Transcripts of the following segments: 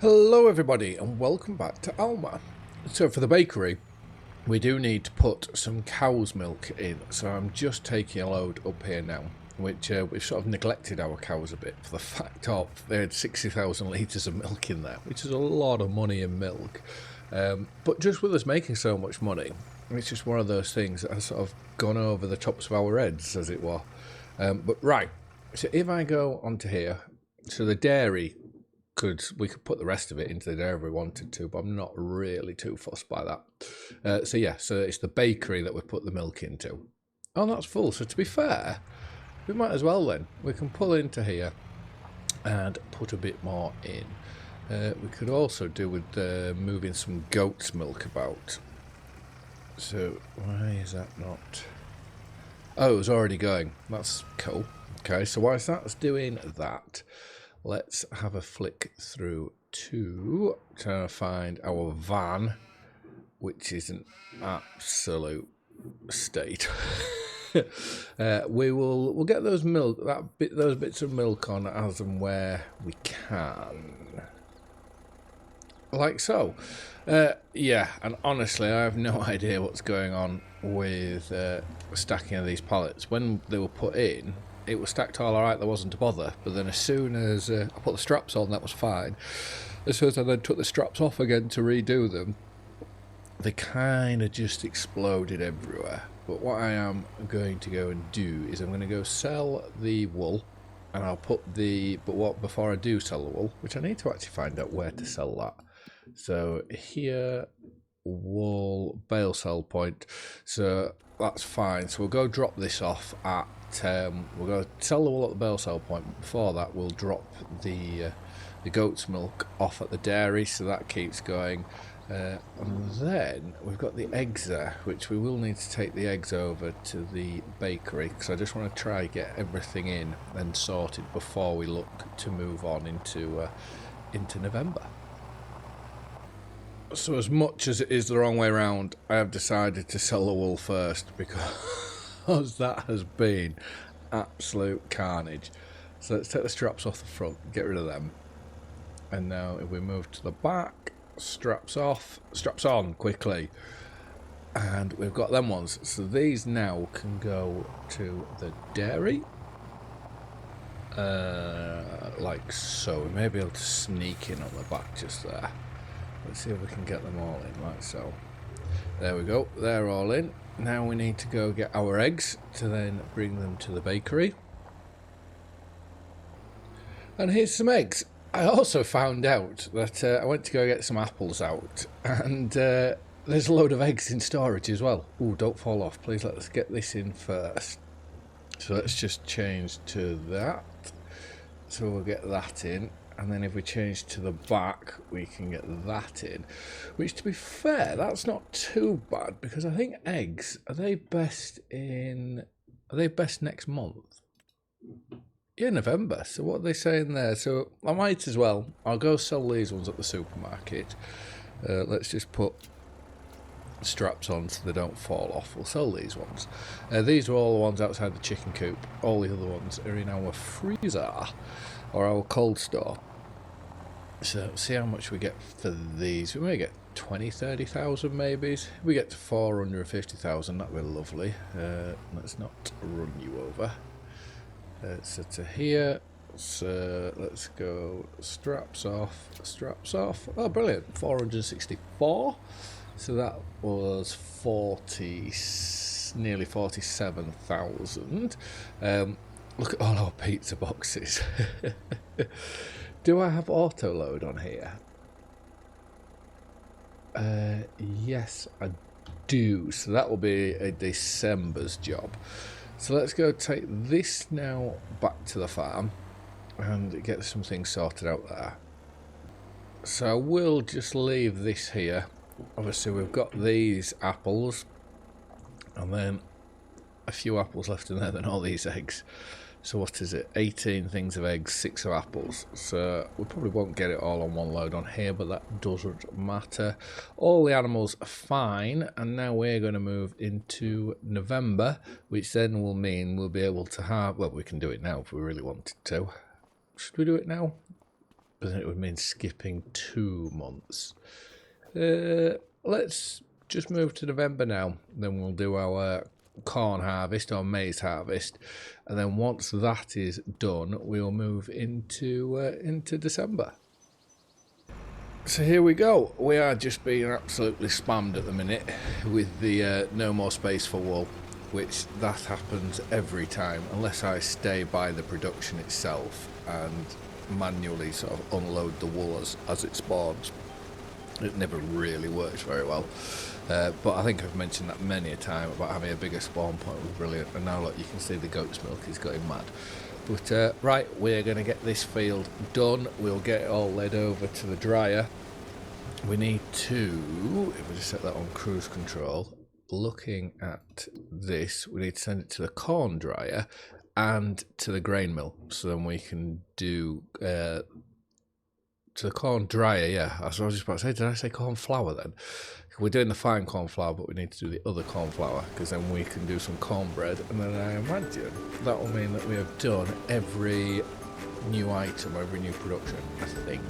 Hello everybody and welcome back to Alma. So for the bakery we do need to put some cow's milk in, so I'm just taking a load up here now, which we've sort of neglected our cows a bit for the fact of they had 60,000 litres of milk in there, which is a lot of money in milk. But just with us making so much money, it's just one of those things that has sort of gone over the tops of our heads, as it were. But right, so if I go onto here, so the dairy, we could put the rest of it into the dairy if we wanted to, but I'm not really too fussed by that. So it's the bakery that we put the milk into. Oh, that's full. So to be fair, we might as well then. We can pull into here and put a bit more in. We could also do with moving some goat's milk about. So why is that not? Oh, it was already going. That's cool. Okay, so whilst that's doing that, let's have a flick through to trying to find our van, which is an absolute state. We'll get those those bits of milk on as and where we can, like so. Yeah, and honestly, I have no idea what's going on with stacking of these pallets. When they were put in, it was stacked all right, there wasn't a bother, but then as soon as I put the straps on, that was fine. As soon as I then took the straps off again to redo them, they kind of just exploded everywhere. But what I am going to go and do is I'm going to go sell the wool, and I'll put before I do sell the wool, which I need to actually find out where to sell that. So here, wool, bale sell point, so that's fine. So we'll go drop this off at, we'll go sell the wool at the bale sell point, but before that we'll drop the goat's milk off at the dairy, so that keeps going. And then we've got the eggs there, which we will need to take the eggs over to the bakery, because I just want to try get everything in and sorted before we look to move on into November. So as much as it is the wrong way around, I have decided to sell the wool first, because that has been absolute carnage. So let's take the straps off the front, get rid of them. And now if we move to the back, straps off, straps on quickly. And we've got them ones. So these now can go to the dairy. Like so. We may be able to sneak in on the back just there. Let's see if we can get them all in, like so. There we go, they're all in. Now we need to go get our eggs to then bring them to the bakery. And here's some eggs. I also found out that I went to go get some apples out, and there's a load of eggs in storage as well. Ooh, don't fall off, please. Let's get this in first. So let's just change to that. So we'll get that in. And then if we change to the back, we can get that in. Which, to be fair, that's not too bad, because I think eggs, are they best next month? Yeah, November. So what are they saying there? So I might as well. I'll go sell these ones at the supermarket. Let's just put straps on so they don't fall off. We'll sell these ones. These are all the ones outside the chicken coop. All the other ones are in our freezer or our cold store. So see how much we get for these. We may get 20,000-30,000 maybe. If we get to 450,000, that'd be lovely. Let's not run you over. So to here. So let's go straps off, straps off. Oh, brilliant. 464. So that was nearly 47,000. Look at all our pizza boxes. Do I have auto load on here? Yes, I do. So that will be a December's job. So let's go take this now back to the farm and get some things sorted out there. So I will just leave this here. Obviously we've got these apples and then a few apples left in there, then all these eggs. So what is it? 18 things of eggs, 6 of apples. So we probably won't get it all on one load on here, but that doesn't matter. All the animals are fine, and now we're going to move into November, which then will mean we'll be able to have, well, we can do it now if we really wanted to. Should we do it now? but then it would mean skipping 2 months. Let's just move to November now. Then we'll do our corn harvest or maize harvest, and then once that is done, we'll move into December. So here we go. We are just being absolutely spammed at the minute with the no more space for wool, which that happens every time unless I stay by the production itself and manually sort of unload the wool as it spawns. It never really works very well. But I think I've mentioned that many a time about having a bigger spawn point was brilliant. And now look, you can see the goat's milk is going mad. But right, we're going to get this field done. We'll get it all led over to the dryer. We need to, if we just set that on cruise control, looking at this, we need to send it to the corn dryer and to the grain mill. So then we can do... to the corn dryer, yeah. I was just about to say, did I say corn flour then? We're doing the fine corn flour, but we need to do the other corn flour, because then we can do some cornbread, and then I imagine that will mean that we have done every new item, every new production, I think.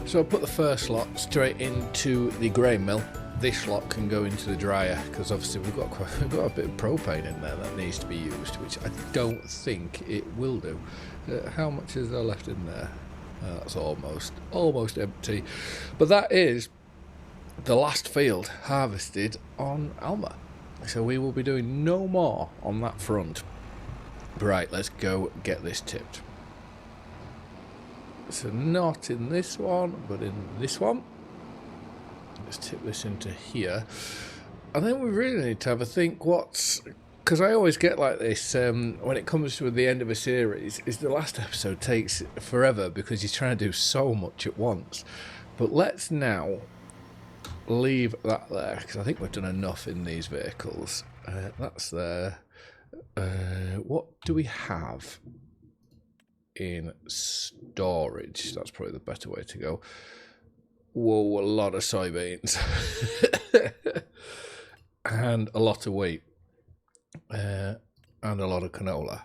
So I'll put the first lot straight into the grain mill. This lot can go into the dryer because obviously we've got a bit of propane in there that needs to be used, which I don't think it will do. How much is there left in there? That's almost empty. But that is the last field harvested on Alma. So we will be doing no more on that front. Right, let's go get this tipped. So not in this one, but in this one. Let's tip this into here. And then we really need to have a think because I always get like this when it comes to the end of a series, is the last episode takes forever because you're trying to do so much at once. But let's now leave that there, because I think we've done enough in these vehicles. That's there. What do we have in storage? That's probably the better way to go. Whoa, a lot of soybeans and a lot of wheat and a lot of canola.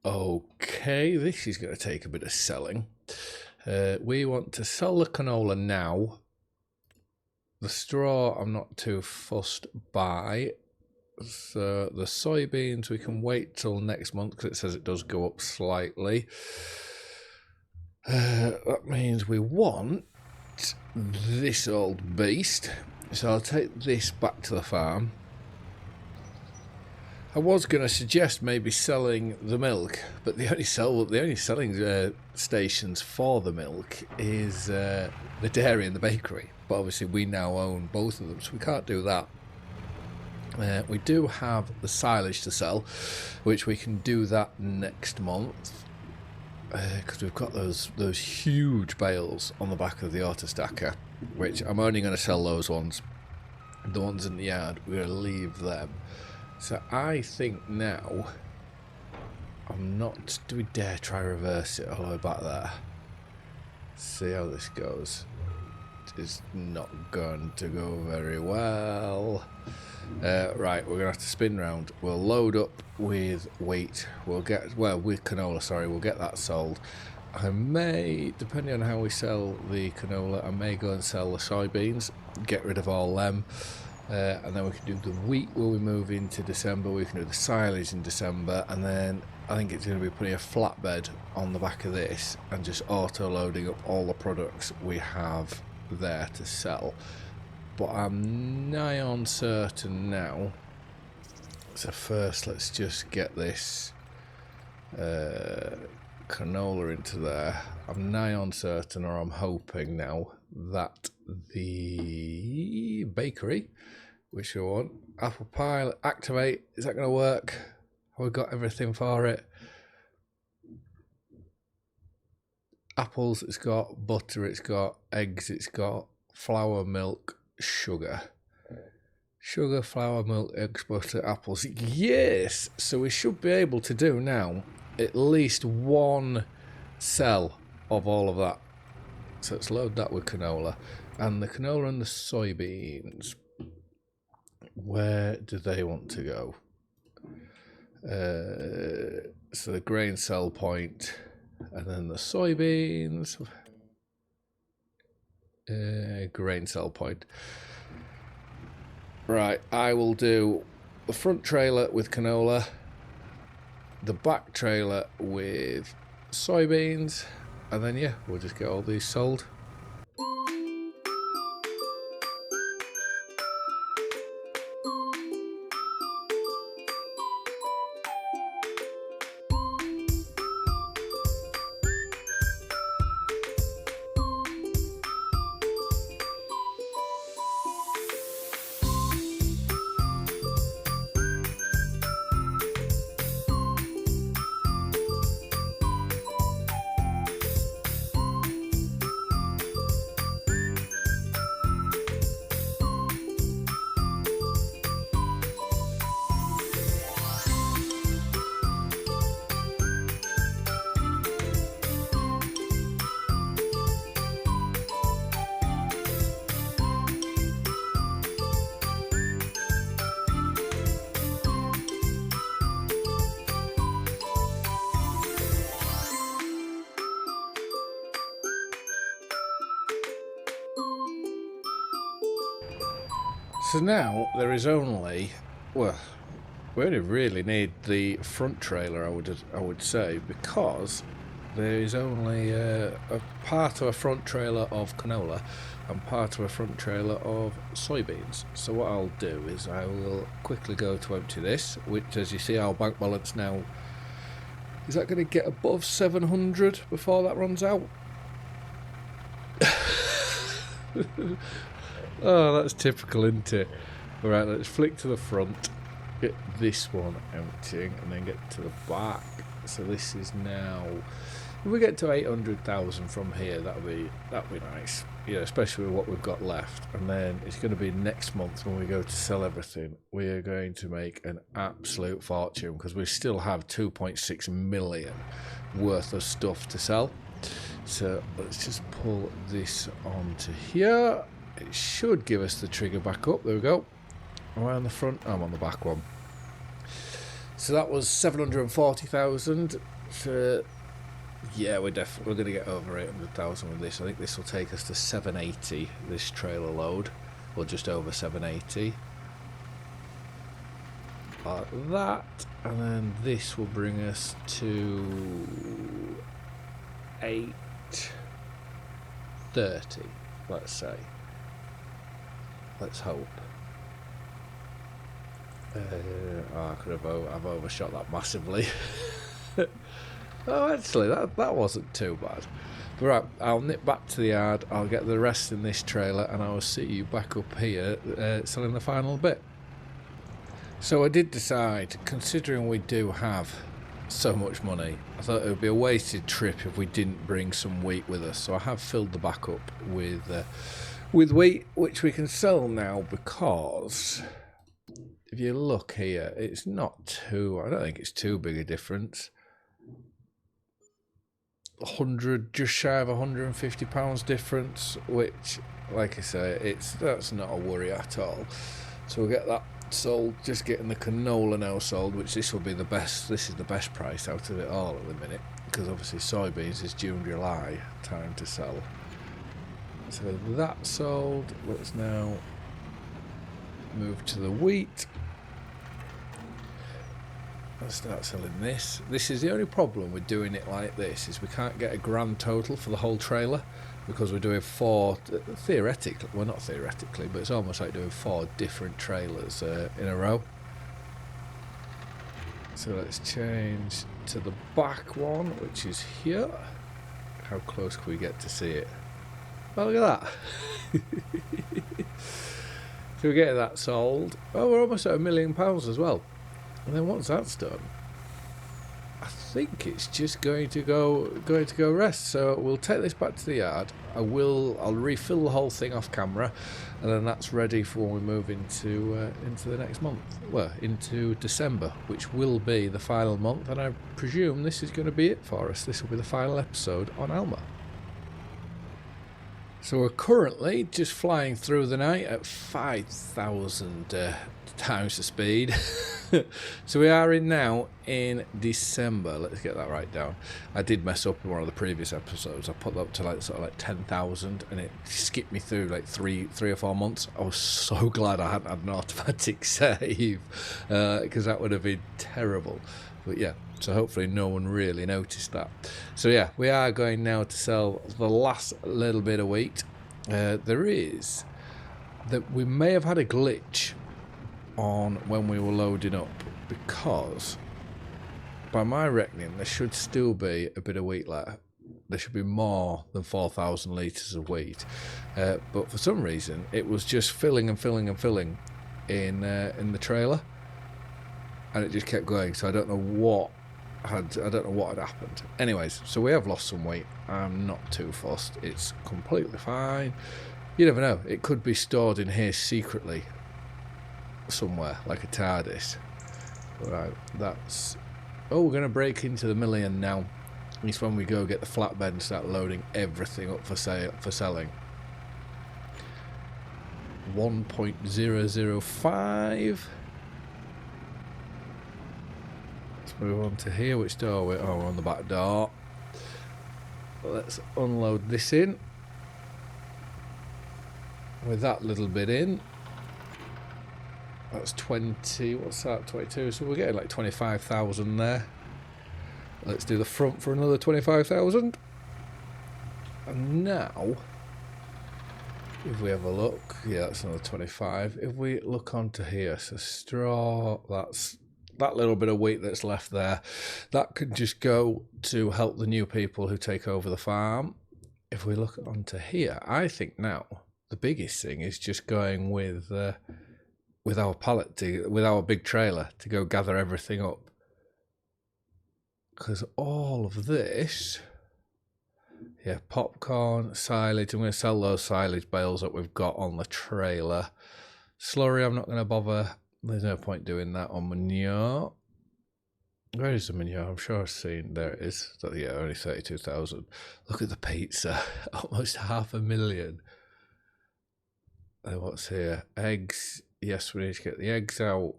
Okay, this is going to take a bit of selling. We want to sell the canola now. The straw I'm not too fussed by. So the soybeans we can wait till next month because it says it does go up slightly. That means we want this old beast. So I'll take this back to the farm. I was going to suggest maybe selling the milk, but the only selling stations for the milk is the dairy and the bakery. But obviously we now own both of them, so we can't do that. We do have the silage to sell, which we can do that next month, because we've got those huge bales on the back of the autostacker, which I'm only going to sell those ones. The ones in the yard, we're going to leave them. So I think now, do we dare try reverse it all the way back there? See how this goes. It's not going to go very well. Right, we're going to have to spin round. We'll load up with wheat. With canola, sorry, we'll get that sold. I may, depending on how we sell the canola, I may go and sell the soybeans, get rid of all them. And then we can do the wheat when we move into December. We can do the silage in December, and then I think it's going to be putting a flatbed on the back of this and just auto loading up all the products we have there to sell. But I'm nigh on certain now. So first let's just get this canola into there. I'm nigh on certain, or I'm hoping now, that the bakery, which we want, apple pie, activate, is that going to work? Have we got everything for it? Apples, it's got butter, it's got eggs, it's got flour, milk, sugar. Sugar, flour, milk, eggs, butter, apples. Yes! So we should be able to do now at least one cell of all of that. So let's load that with canola. And the canola and the soybeans, where do they want to go? So the grain sell point, and then the soybeans, grain sell point. Right, I will do the front trailer with canola, the back trailer with soybeans, and then yeah, we'll just get all these sold. So now there is only, well, we only really need the front trailer, I would say, because there is only a part of a front trailer of canola and part of a front trailer of soybeans. So what I'll do is I will quickly go to empty this, which, as you see, our bank balance now, is that going to get above 700 before that runs out? Oh, that's typical, isn't it? Alright, let's flick to the front, get this one emptying, and then get to the back. So this is now, if we get to 800,000 from here, that'd be nice. Yeah, especially with what we've got left. And then it's going to be next month when we go to sell everything. We are going to make an absolute fortune because we still have 2.6 million worth of stuff to sell. So let's just pull this onto here. It should give us the trigger back up. There we go. Am I on the front? I'm on the back one. So that was 740,000. So yeah, we're going to get over 800,000 with this. I think this will take us to 780, this trailer load, or just over 780. Like that, and then this will bring us to 830, let's say. Let's hope. I could have I've overshot that massively. Oh, actually, that wasn't too bad. But right, I'll nip back to the yard, I'll get the rest in this trailer, and I will see you back up here selling the final bit. So I did decide, considering we do have so much money, I thought it would be a wasted trip if we didn't bring some wheat with us. So I have filled the back up with wheat, which we can sell now, because if you look here, it's not too, I don't think it's too big a difference. 100, just shy of £150 difference, which, like I say, that's not a worry at all. So we'll get that sold. Just getting the canola now sold, which this will be the best. This is the best price out of it all at the minute, because obviously soybeans is June, July time to sell. So that sold. Let's now move to the wheat. I'll start selling this. This is the only problem with doing it like this, is we can't get a grand total for the whole trailer, because we're doing four, theoretically, well not theoretically, but it's almost like doing 4 different trailers in a row. So let's change to the back one, which is here. How close can we get to see it? Oh, look at that. So we're getting that sold. Oh, we're almost at £1 million as well. And then once that's done, I think it's just going to go rest. So we'll take this back to the yard. I'll refill the whole thing off camera, and then that's ready for when we move into the next month. Well, into December, which will be the final month, and I presume this is going to be it for us. This will be the final episode on Alma. So we're currently just flying through the night at 5,000 times the speed. So we are now in December. Let's get that right down. I did mess up in one of the previous episodes. I put that up to like 10,000, and it skipped me through like three or 4 months. I was so glad I hadn't had an automatic save, because that would have been terrible. But yeah, so hopefully no one really noticed that. So yeah, we are going now to sell the last little bit of wheat. There is that we may have had a glitch on when we were loading up, because by my reckoning there should still be a bit of wheat left. There should be more than 4,000 litres of wheat, but for some reason it was just filling and filling and filling in the trailer, and it just kept going. So I don't know what had happened. Anyways, so we have lost some wheat. I'm not too fussed. It's completely fine. You never know. It could be stored in here secretly somewhere, like a TARDIS. Right, that's... Oh, we're going to break into the million now. It's when we go get the flatbed and start loading everything up for selling. 1.005. Let's move on to here. Which door? We're on the back door. Let's unload this in. With that little bit in. That's 20, what's that, 22, so we're getting like 25,000 there. Let's do the front for another 25,000. And now, if we have a look, yeah, that's another 25. If we look onto here, so straw, that's that little bit of wheat that's left there. That could just go to help the new people who take over the farm. If we look onto here, I think now the biggest thing is just going with our pallet, with our big trailer, to go gather everything up. Because all of this, yeah, popcorn, silage, I'm going to sell those silage bales that we've got on the trailer. Slurry, I'm not going to bother. There's no point doing that on manure. Where is the manure? I'm sure I've seen, there it is. So, yeah, only 32,000. Look at the pizza, almost 500,000. What's here? Eggs. Yes, we need to get the eggs out,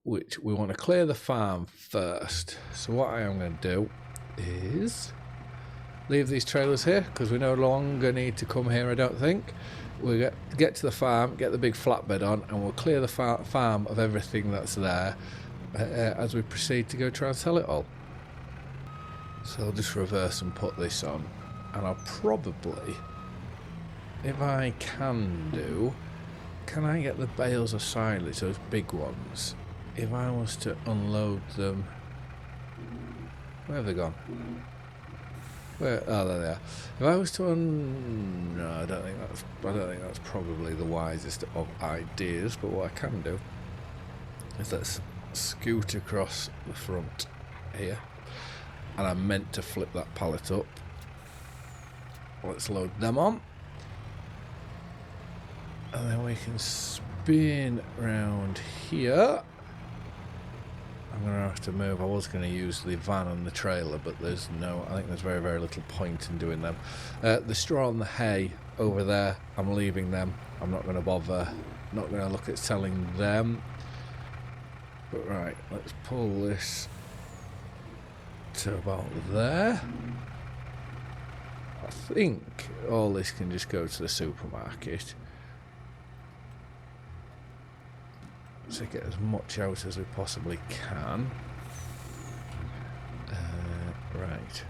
which we want to clear the farm first. So what I am going to do is leave these trailers here, because we no longer need to come here, I don't think. We'll get to the farm, get the big flatbed on, and we'll clear the farm of everything that's there as we proceed to go try and sell it all. So I'll just reverse and put this on, and I'll probably, if I can do, can I get the bales of silage, those big ones? If I was to unload them, where have they gone? Where? Oh, there they are. If I was to no, I don't think that's probably the wisest of ideas. But what I can do is let's scoot across the front here, and I meant to flip that pallet up. Let's load them on, and then we can spin round here. I'm going to have to move. I was going to use the van and the trailer, but I think there's very, very little point in doing them. The straw and the hay over there, I'm leaving them. I'm not going to bother. Not going to look at selling them. But right, let's pull this to about there. I think all this can just go to the supermarket. To get as much out as we possibly can. Right.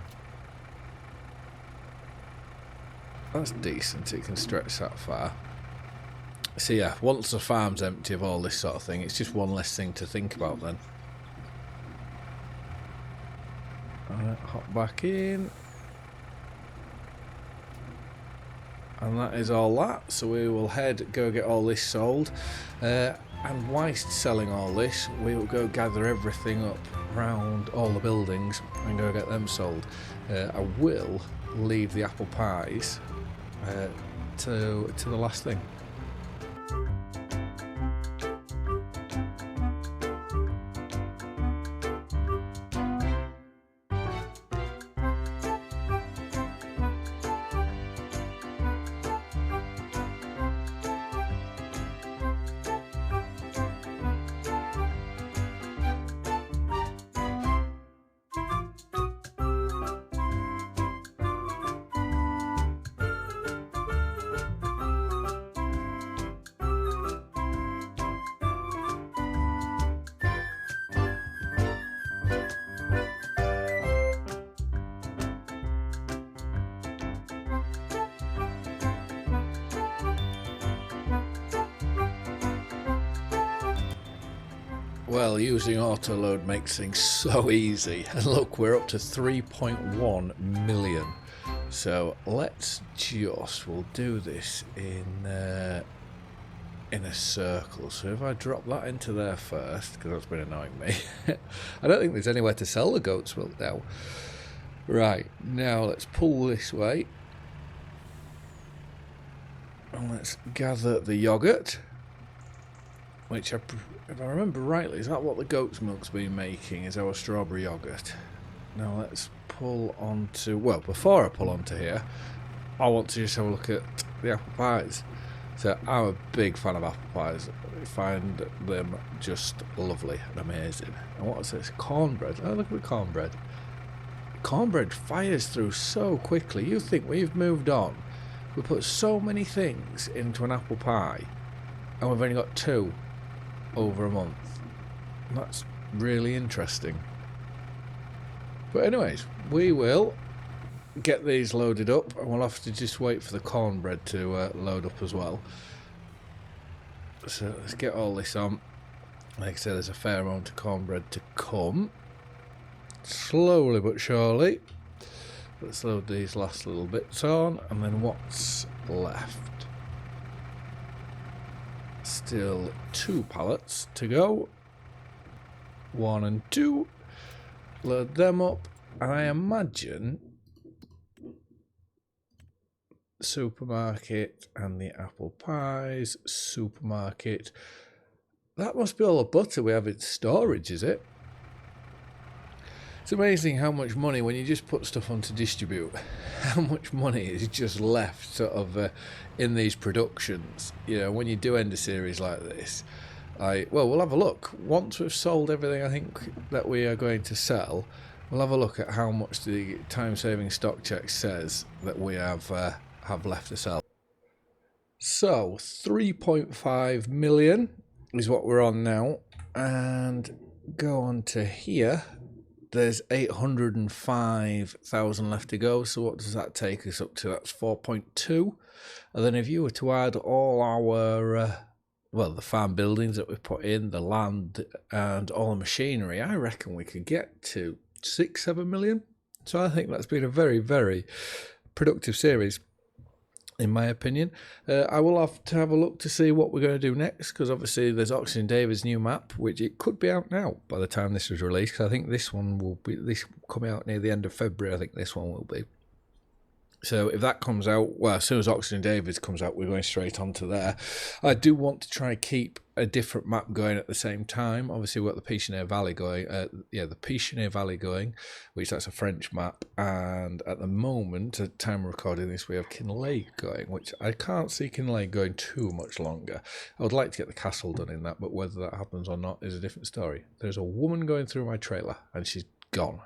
That's decent, it can stretch that far. So yeah, once the farm's empty of all this sort of thing, it's just one less thing to think about then. Alright, hop back in. And that is all that, so we will go get all this sold. And whilst selling all this, we will go gather everything up around all the buildings and go get them sold. I will leave the apple pies to the last thing. Well, using autoload makes things so easy. And look, we're up to 3.1 million. So we'll do this in a circle. So if I drop that into there first, because that's been annoying me. I don't think there's anywhere to sell the goat's milk now. Right, now let's pull this way. And let's gather the yoghurt. Which, if I remember rightly, is that what the goat's milk's been making, is our strawberry yoghurt. Now let's pull onto, well, before I pull onto here, I want to just have a look at the apple pies. So I'm a big fan of apple pies. I find them just lovely and amazing. And what is this? Cornbread. Oh, look at the cornbread. Cornbread fires through so quickly. You think we've moved on. We put so many things into an apple pie, and we've only got 2 over a month. That's really interesting. But anyways, we will get these loaded up, and we'll have to just wait for the cornbread to load up as well. So let's get all this on. Like I said, there's a fair amount of cornbread to come. Slowly but surely. Let's load these last little bits on, and then what's left? Still 2 pallets to go. 1 and 2. Load them up, and I imagine supermarket and the apple pies, supermarket. That must be all the butter we have in storage, is it? It's amazing how much money, when you just put stuff on to distribute, how much money is just left sort of in these productions. You know, when you do end a series like this, we'll have a look. Once we've sold everything I think that we are going to sell, we'll have a look at how much the time-saving stock check says that we have left to sell. So 3.5 million is what we're on now, and go on to here. There's 805,000 left to go, so what does that take us up to? That's 4.2. And then if you were to add all our well, the farm buildings that we've put in, the land, and all the machinery, I reckon we could get to 6-7 million. So I think that's been a very, very productive series, in my opinion. I will have to have a look to see what we're going to do next, because obviously there's Oxygen David's new map, which it could be out now by the time this was released, because I think this one will be coming out near the end of February. I think this one will be. So if that comes out, well, as soon as Oxygen David's comes out, we're going straight on to there. I do want to try and keep a different map going at the same time. Obviously, we've got the Picheneer Valley going. The Picheneer Valley going, which that's a French map. And at the moment, at the time of recording this, we have Kinlake going, which I can't see Kinlake going too much longer. I would like to get the castle done in that, but whether that happens or not is a different story. There's a woman going through my trailer, and she's gone.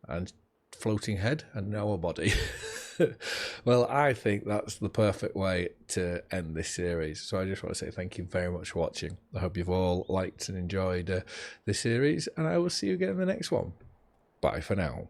And floating head and no body. Well, I think that's the perfect way to end this series. So I just want to say thank you very much for watching. I hope you've all liked and enjoyed this series, and I will see you again in the next one. Bye for now.